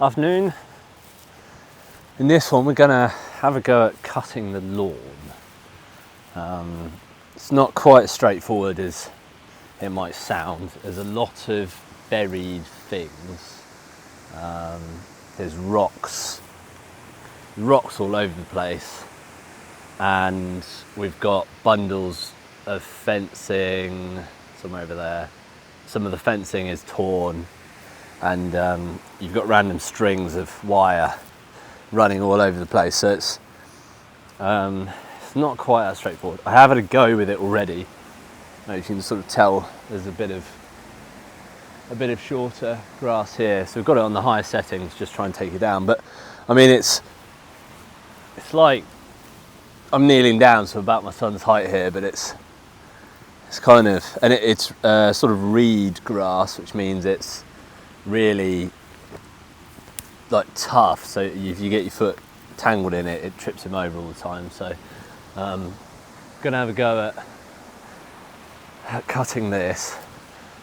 Afternoon. In this one we're gonna have a go at cutting the lawn. It's not quite as straightforward as it might sound. There's a lot of buried things. There's rocks all over the place, and we've got bundles of fencing somewhere over there. Some of the fencing is torn, and you've got random strings of wire running all over the place, so it's not quite as straightforward. I have had a go with it already. You can sort of tell there's a bit of shorter grass here, so we've got it on the higher settings, just try and take it down. But I mean, it's like I'm kneeling down, so about my son's height here, but it's kind of, and it's sort of reed grass, which means it's really like tough, so if you get your foot tangled in it, it trips him over all the time. So gonna have a go at cutting this.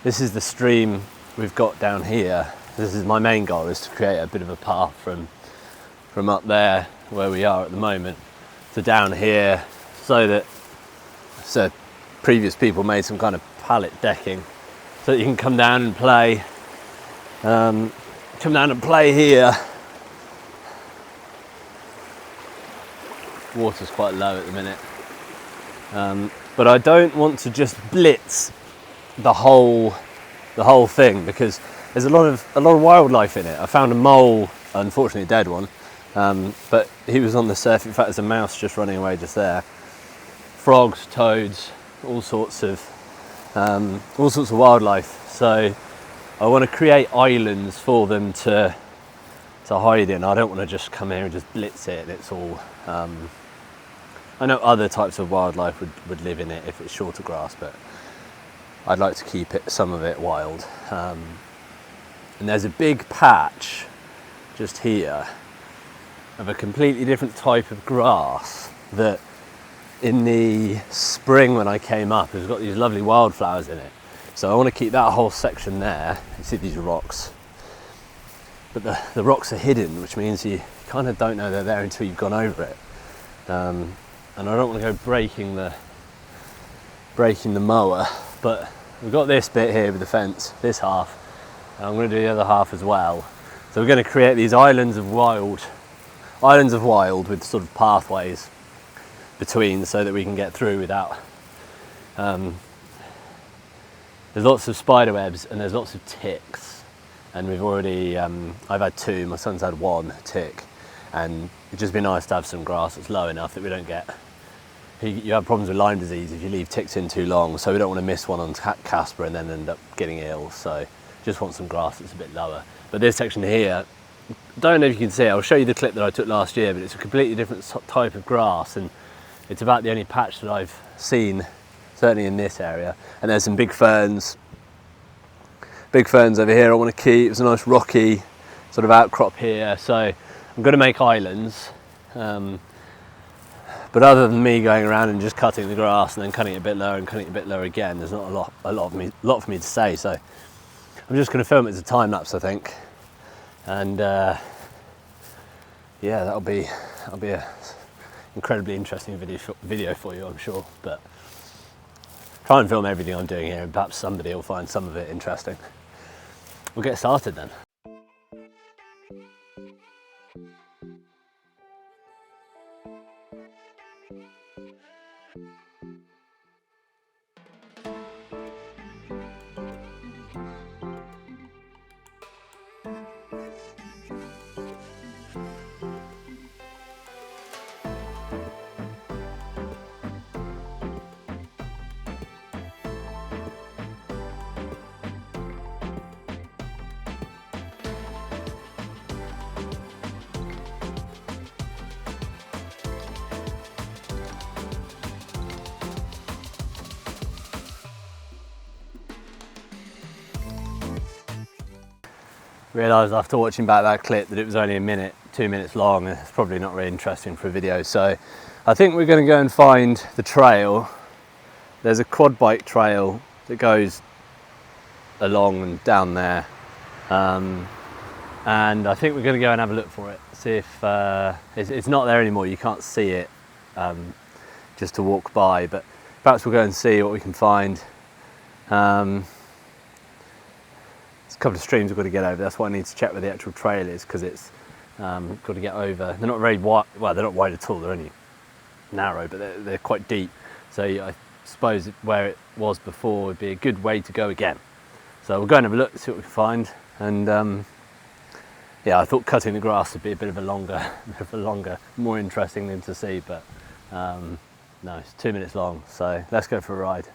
This is the stream we've got down here. This is my main goal, is to create a bit of a path from up there where we are at the moment to down here, so previous people made some kind of pallet decking so that you can come down and play here. Water's quite low at the minute, but I don't want to just blitz the whole thing, because there's a lot of wildlife in it. I found a mole, unfortunately a dead one, but he was on the surf. In fact, there's a mouse just running away just there. Frogs, toads, all sorts of wildlife. So I want to create islands for them to hide in. I don't want to just come here and just blitz it. It's all. I know other types of wildlife would live in it if it's shorter grass, but I'd like to keep some of it wild. And there's a big patch just here of a completely different type of grass that in the spring when I came up, it's got these lovely wildflowers in it. So I want to keep that whole section there. You see these rocks, but the rocks are hidden, which means you kind of don't know they're there until you've gone over it. And I don't want to go breaking the mower, but we've got this bit here with the fence, this half, and I'm going to do the other half as well. So we're going to create these islands of wild with sort of pathways between, so that we can get through without. There's lots of spider webs and there's lots of ticks, and we've already I've had 2, my son's had 1 tick, and it'd just be nice to have some grass that's low enough that we don't get. You have problems with Lyme disease if you leave ticks in too long, so we don't want to miss one on Casper and then end up getting ill. So just want some grass that's a bit lower. But this section here, don't know if you can see it. I'll show you the clip that I took last year, but it's a completely different type of grass, and it's about the only patch that I've seen, certainly in this area. And there's some big ferns over here I want to keep. There's a nice rocky sort of outcrop here, so I'm going to make islands. But other than me going around and just cutting the grass and then cutting it a bit lower and cutting it a bit lower again, there's not a lot for me to say. So I'm just going to film it as a time lapse, I think, and yeah, that'll be a incredibly interesting video for you, I'm sure. But try and film everything I'm doing here, and perhaps somebody will find some of it interesting. We'll get started then. Realised after watching back that clip that it was only 2 minutes long, and it's probably not really interesting for a video. So I think we're going to go and find the trail. There's a quad bike trail that goes along and down there. and I think we're going to go and have a look for it, see if it's not there anymore. You can't see it just to walk by, but perhaps we'll go and see what we can find. There's a couple of streams we've got to get over. That's why I need to check where the actual trail is, because it's got to get over. They're not very wide. Well, they're not wide at all. They're only narrow, but they're quite deep. So I suppose where it was before would be a good way to go again. So we'll go and have a look, see what we can find. And yeah, I thought cutting the grass would be a bit of a longer, more interesting thing to see. But no, it's 2 minutes long. So let's go for a ride.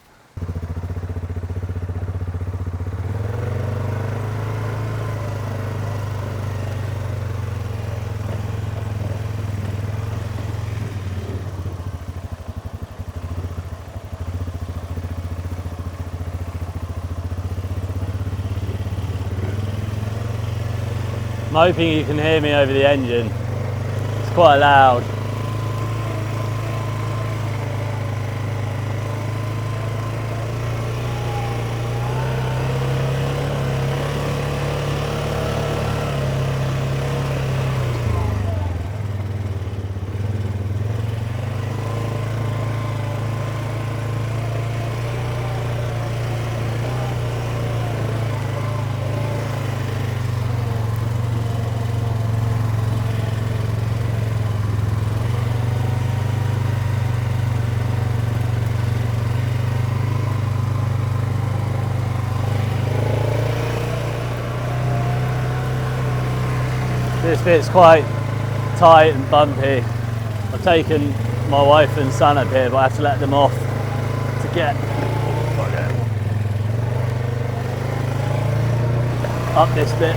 I'm hoping you can hear me over the engine. It's quite loud. This bit's quite tight and bumpy. I've taken my wife and son up here, but I have to let them off to get up this bit.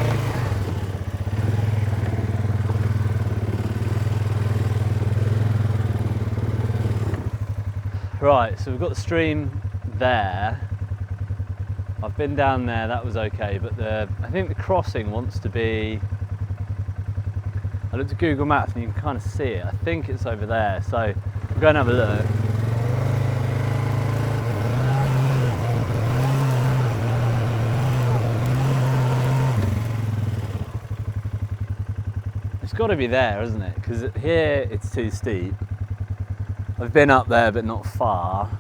Right, so we've got the stream there. I've been down there, that was okay, but I think the crossing wants to be, I looked at Google Maps and you can kind of see it. I think it's over there, so we'll go and have a look. It's got to be there, isn't it? Because here it's too steep. I've been up there, but not far.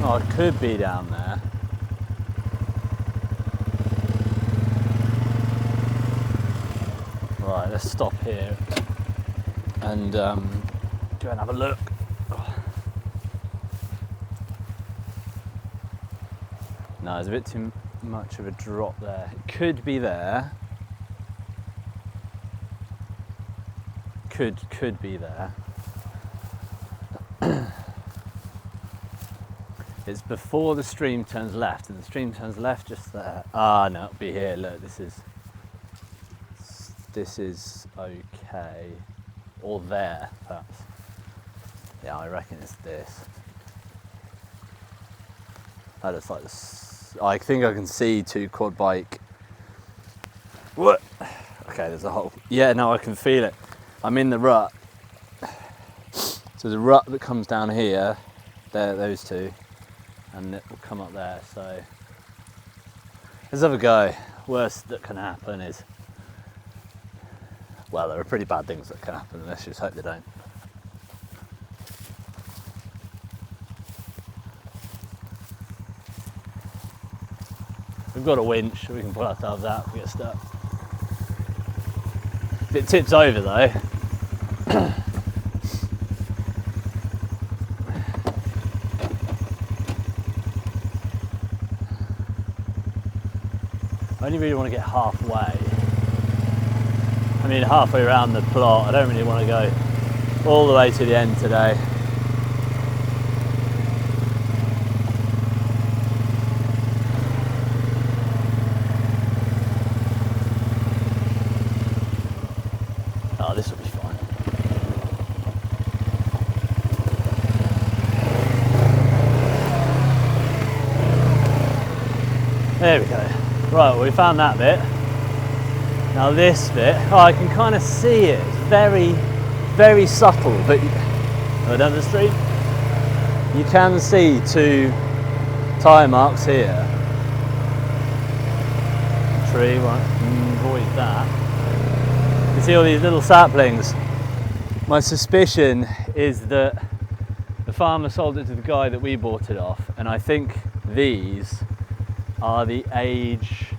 Oh, it could be down there. Right, let's stop here and go and have a look. No, there's a bit too much of a drop there. It could be there. Could be there. It's before the stream turns left, and the stream turns left just there. Ah, no, it'll be here. Look, this is okay, or there, perhaps. Yeah, I reckon it's this. That looks like this. I think I can see two quad bike. What? Okay, there's a hole. Yeah, no, I can feel it. I'm in the rut. So the rut that comes down here, there, those two. And it will come up there, so let's have a go. Worst that can happen is, well, there are pretty bad things that can happen, let's just hope they don't. We've got a winch, we can pull ourselves out if we get stuck. If it tips over though, I only really want to get halfway. I mean, halfway around the plot. I don't really want to go all the way to the end today. Oh, this will be fine. There we go. Right, well, we found that bit. Now this bit, oh, I can kind of see it. It's very, very subtle, but go down the street. You can see 2 tyre marks here. Tree, won't avoid that. You see all these little saplings. My suspicion is that the farmer sold it to the guy that we bought it off, and I think these are the age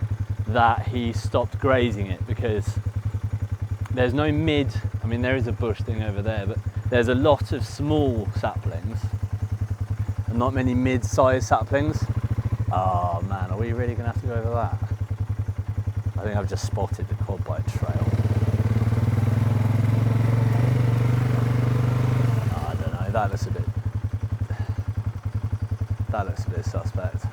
that he stopped grazing it, because there's no mid, I mean there is a bush thing over there, but there's a lot of small saplings and not many mid-sized saplings. Oh man, are we really going to have to go over that? I think I've just spotted the quadbike trail. Oh, I don't know, that looks a bit suspect.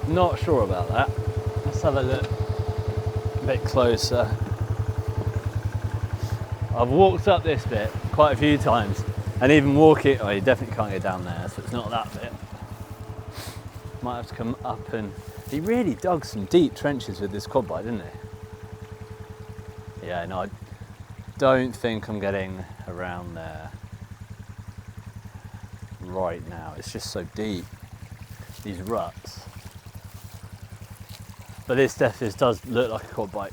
Not sure about that. Let's have a look a bit closer. I've walked up this bit quite a few times, and even walking, oh, you definitely can't get down there, so it's not that bit. Might have to come up, and he really dug some deep trenches with this quad bike, didn't he? Yeah, no, I don't think I'm getting around there right now. It's just so deep, these ruts. But this does look like a quad bike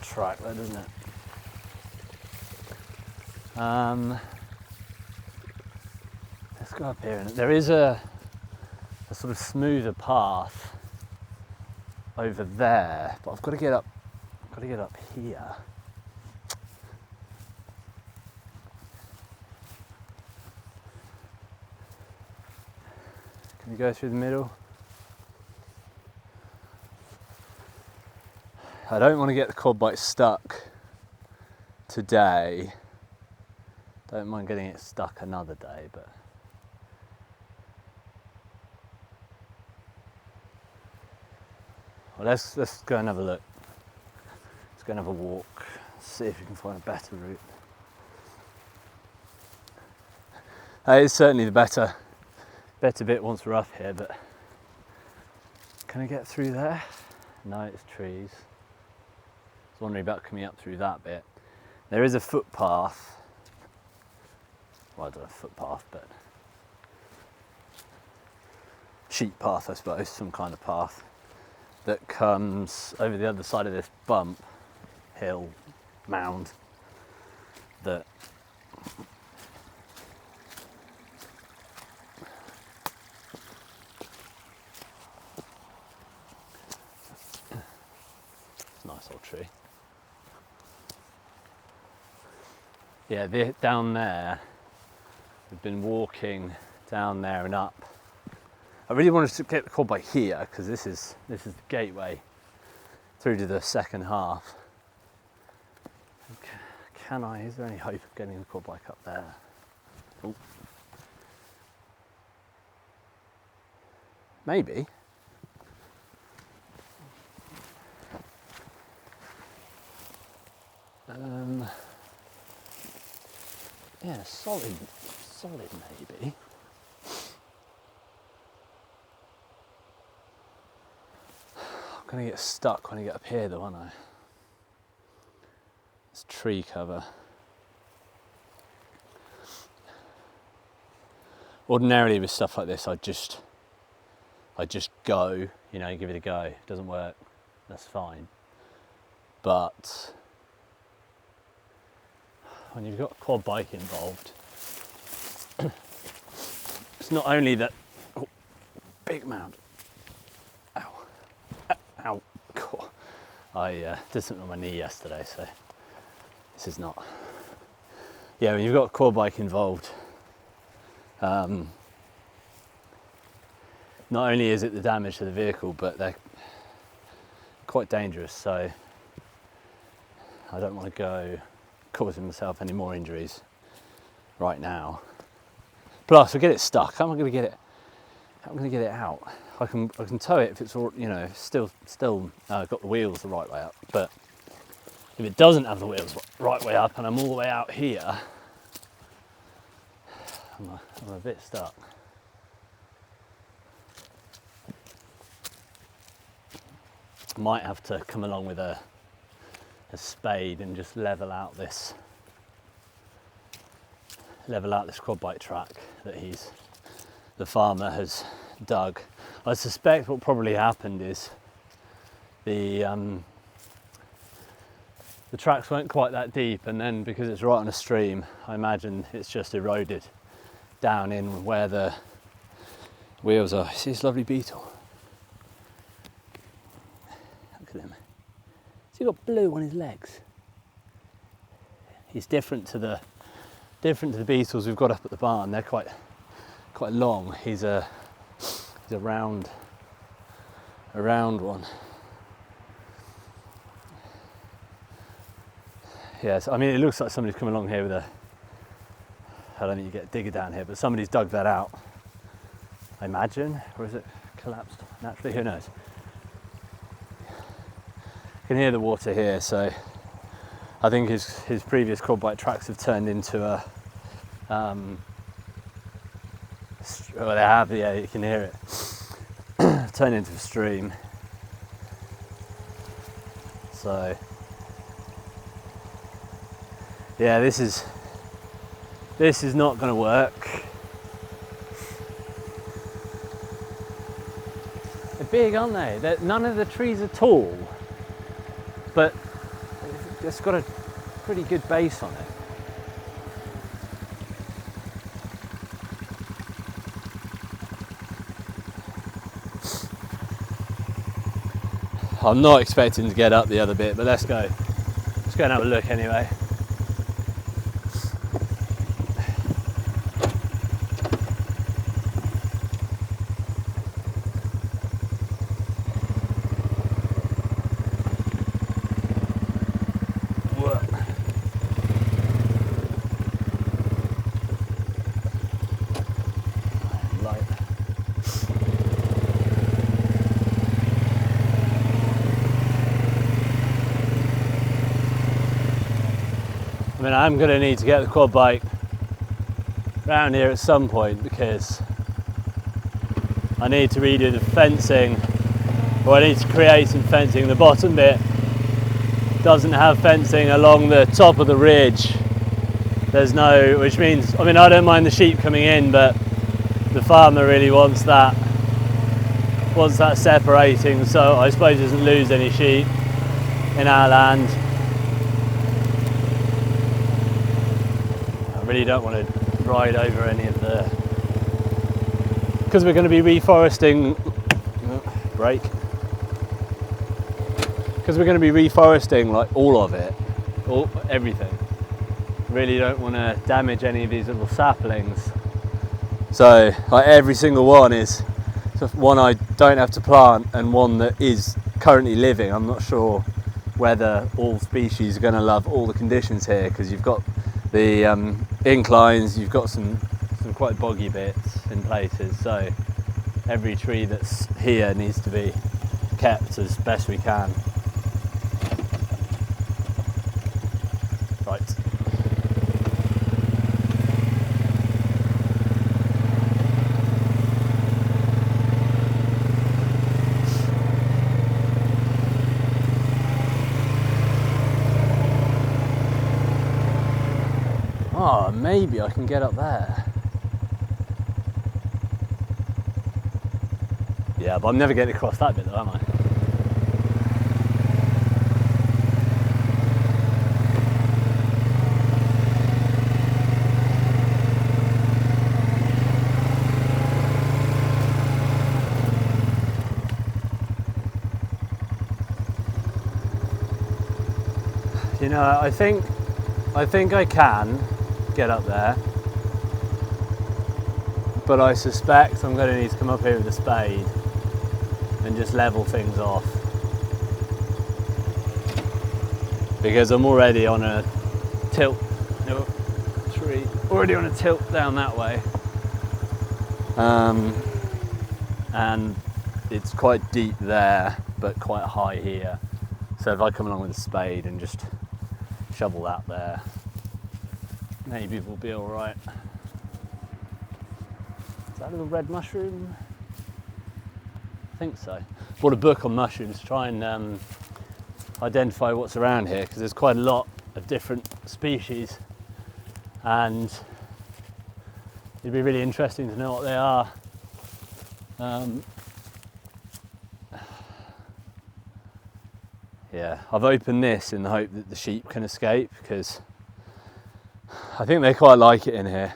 track there, doesn't it? Let's go up here, and there is a sort of smoother path over there, but I've got to get up here. Can you go through the middle? I don't want to get the quad bike stuck today. Don't mind getting it stuck another day, but well, let's go and have a look. Let's go and have a walk, see if we can find a better route. It's certainly the better bit once we're up here, but can I get through there? No, it's trees. I was wondering about coming up through that bit. There is a footpath. Well, I don't know, footpath, but sheep path, I suppose, some kind of path that comes over the other side of this bump, hill, mound, that it's a nice old tree. Yeah, down there, we've been walking down there and up. I really wanted to get the quad bike here because this is the gateway through to the second half. Is there any hope of getting the quad bike up there? Ooh. Maybe. Yeah, solid maybe. I'm gonna get stuck when I get up here though, aren't I? It's tree cover. Ordinarily with stuff like this, I just go, you know, give it a go. It doesn't work, that's fine. But when you've got a quad bike involved, it's not only that, oh, big mound. Ow, ow, God. I did something on my knee yesterday, so this is not, yeah, when you've got a quad bike involved, not only is it the damage to the vehicle, but they're quite dangerous, so I don't want to go causing myself any more injuries right now. Plus, I get it stuck. How am I going to get it out? I can tow it if it's all, you know, still got the wheels the right way up. But if it doesn't have the wheels right way up and I'm all the way out here, I'm a bit stuck. Might have to come along with a spade and just level out this quad bike track that the farmer has dug. I suspect what probably happened is the tracks weren't quite that deep, and then because it's right on a stream, I imagine it's just eroded down in where the wheels are. See this lovely beetle? Look at him. He's got blue on his legs. He's different to the beetles we've got up at the barn. They're quite long. He's a round one. Yes, I mean it looks like somebody's come along here with I don't think you get a digger down here, but somebody's dug that out, I imagine, or is it collapsed naturally? Who knows? You can hear the water here, so I think his previous quad bike tracks have turned into a well, they have, yeah, you can hear it. Turned into a stream. So yeah, this is not going to work. They're big, aren't they? None of the trees are tall, but it's got a pretty good base on it. I'm not expecting to get up the other bit, but let's go. Let's go and have a look anyway. I mean, I'm going to need to get the quad bike around here at some point because I need to redo the fencing, or I need to create some fencing. The bottom bit doesn't have fencing along the top of the ridge. There's no, which means, I mean, I don't mind the sheep coming in, but the farmer really wants that separating, so I suppose he doesn't lose any sheep in our land. I really don't want to ride over any of the, because we're going to be reforesting, because we're going to be reforesting like all of it, everything. Really don't want to damage any of these little saplings. So like every single one is one I don't have to plant and one that is currently living. I'm not sure whether all species are going to love all the conditions here, because you've got the inclines, you've got some quite boggy bits in places, so every tree that's here needs to be kept as best we can. Right. Oh, maybe I can get up there. Yeah, but I'm never getting across that bit though, am I? You know, I think I can get up there, but I suspect I'm going to need to come up here with a spade and just level things off, because I'm already on a tilt, already on a tilt down that way, and it's quite deep there, but quite high here. So if I come along with a spade and just shovel that there, maybe we'll be all right. Is that a little red mushroom? I think so. Bought a book on mushrooms to try and identify what's around here, because there's quite a lot of different species, and it'd be really interesting to know what they are. Yeah, I've opened this in the hope that the sheep can escape, because I think they quite like it in here.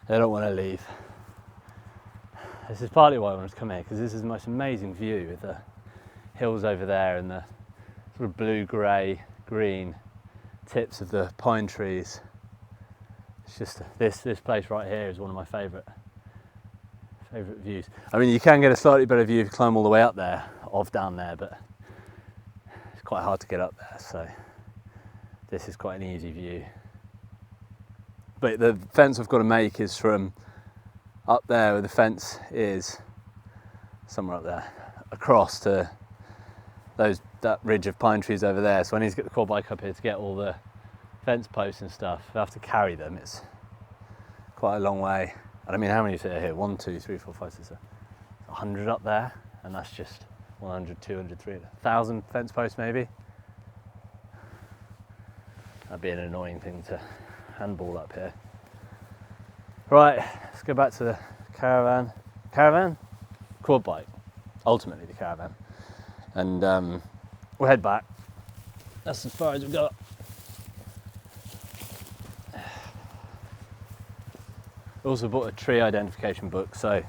They don't want to leave. This is partly why I wanted to come here, because this is the most amazing view with the hills over there and the sort of blue, grey, green tips of the pine trees. It's just this place right here is one of my favourite views. I mean, you can get a slightly better view if you climb all the way up there, down there, but it's quite hard to get up there, so this is quite an easy view. But the fence I've got to make is from up there where the fence is, somewhere up there, across to that ridge of pine trees over there. So I need to get the quad bike up here to get all the fence posts and stuff. I have to carry them. It's quite a long way. And I mean, how many fit here? 1, 2, 3, 4, 5, 6, 7, 100 up there, and that's just 100, 200, 300, 1,000 fence posts maybe. That'd be an annoying thing to handball up here. Right, let's go back to the caravan, quad bike, ultimately the caravan, and we'll head back. That's as far as we've got. Also bought a tree identification book, so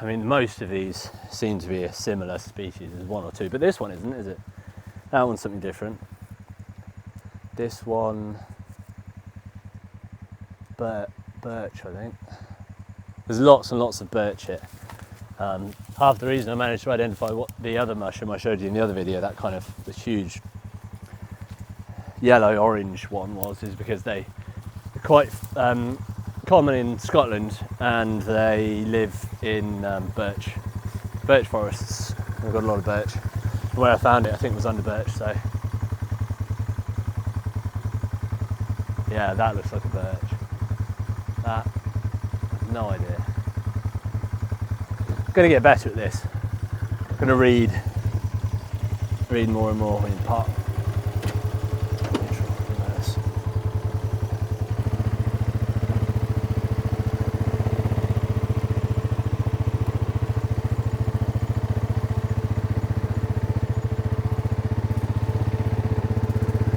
I mean most of these seem to be a similar species. There's 1 or 2, but this one isn't, is it? That one's something different. This one, birch, I think. There's lots and lots of birch here. Half the reason I managed to identify what the other mushroom I showed you in the other video, that kind of the huge yellow-orange one was, is because they're quite common in Scotland, and they live in birch forests. We've got a lot of birch. Where I found it, I think, was under birch, so yeah, that looks like a birch. That, no idea. I'm going to get better at this. I'm going to read more and more in part.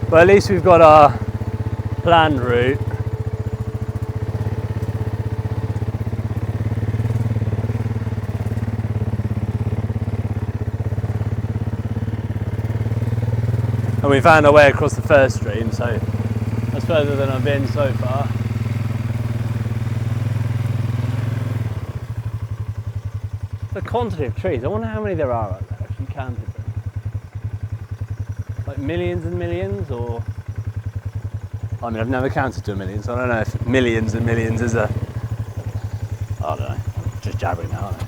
But at least we've got our planned route. And we found our way across the first stream, so that's further than I've been so far. The quantity of trees, I wonder how many there are out there if you counted them. Like millions and millions, or I mean, I've never counted to a million, so I don't know if millions and millions is I don't know, I'm just jabbering now, aren't I?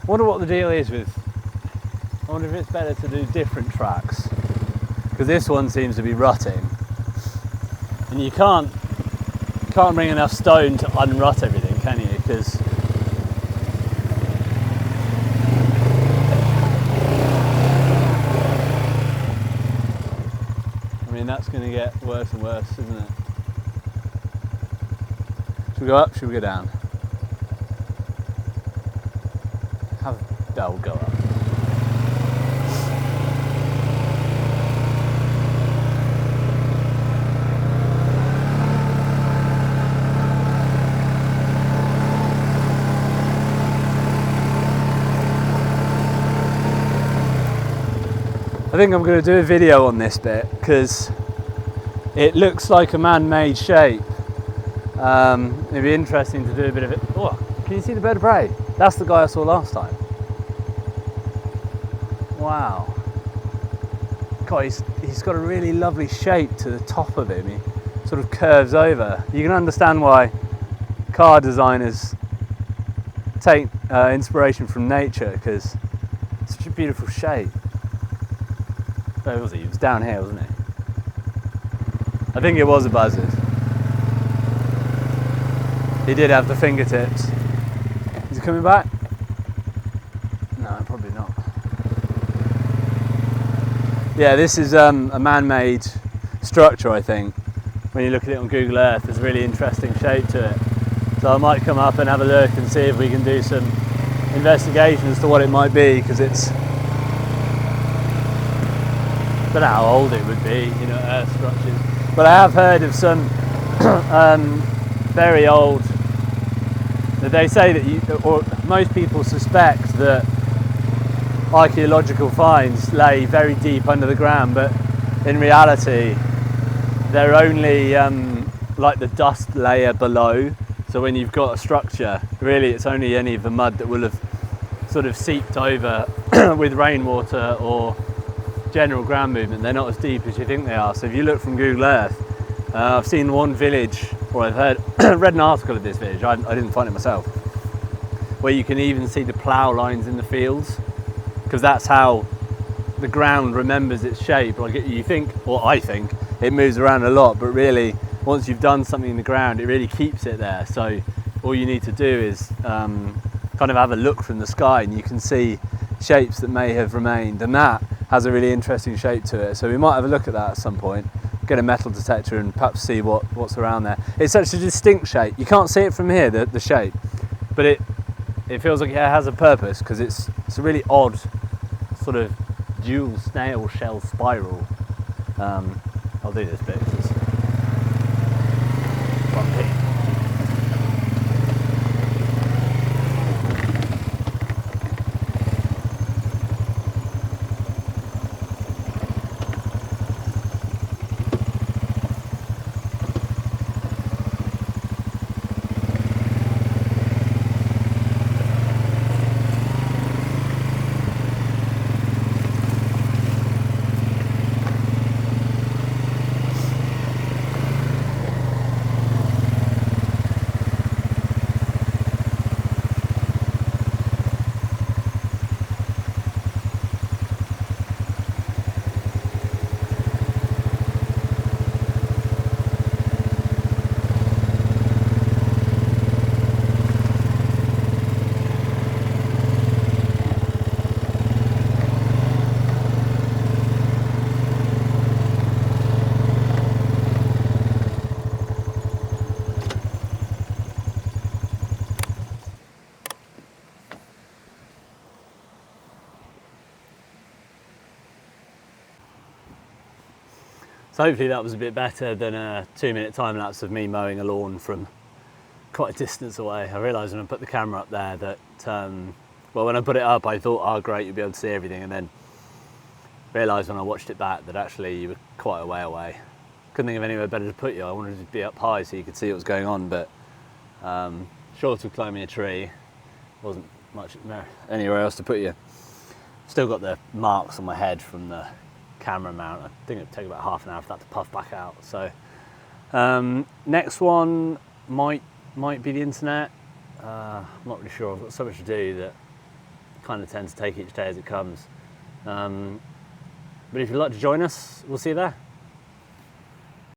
I wonder what the deal is with, I wonder if it's better to do different tracks, because this one seems to be rutting, and you can't bring enough stone to unrut everything, can you? Because I mean, that's going to get worse and worse, isn't it? Should we go up? Should we go down? We'll go up. I think I'm going to do a video on this bit because it looks like a man-made shape. It'd be interesting to do a bit of it. Oh, can you see the bird of prey? That's the guy I saw last time. Wow. God, he's got a really lovely shape to the top of him. He sort of curves over. You can understand why car designers take inspiration from nature, because it's such a beautiful shape. Where was he? He was down here, wasn't he? I think it was a buzzard. He did have the fingertips. Is he coming back? No, probably not. Yeah, this is a man-made structure, I think. When you look at it on Google Earth, there's a really interesting shape to it. So I might come up and have a look and see if we can do some investigation as to what it might be, because it's... I don't know how old it would be, you know, earth structures. But I have heard of some very old, that they say that or most people suspect that archaeological finds lay very deep under the ground, but in reality they're only like the dust layer below. So when you've got a structure, really it's only any of the mud that will have sort of seeped over with rainwater or general ground movement. They're not as deep as you think they are. So if you look from Google Earth, I've seen one village, or I've read an article of this village, I didn't find it myself, where you can even see the plough lines in the fields, because that's how the ground remembers its shape. Like you think, or I think, it moves around a lot, but really once you've done something in the ground, it really keeps it there. So all you need to do is kind of have a look from the sky and you can see shapes that may have remained, and that has a really interesting shape to it. So we might have a look at that at some point, get a metal detector and perhaps see what's around there. It's such a distinct shape. You can't see it from here, the shape, but it feels like it has a purpose, because it's a really odd sort of dual snail shell spiral. I'll do this bit. So hopefully that was a bit better than a 2-minute time lapse of me mowing a lawn from quite a distance away. I realised when I put the camera up there that, well, when I put it up I thought, oh great, you'll be able to see everything, and then realised when I watched it back that actually you were quite a way away. Couldn't think of anywhere better to put you. I wanted to be up high so you could see what was going on, but short of climbing a tree, wasn't much anywhere else to put you. Still got the marks on my head from the camera mount. I think it'd take about half an hour for that to puff back out. So next one might be the internet. I'm not really sure. I've got so much to do that I kind of tend to take each day as it comes. But if you'd like to join us, we'll see you there.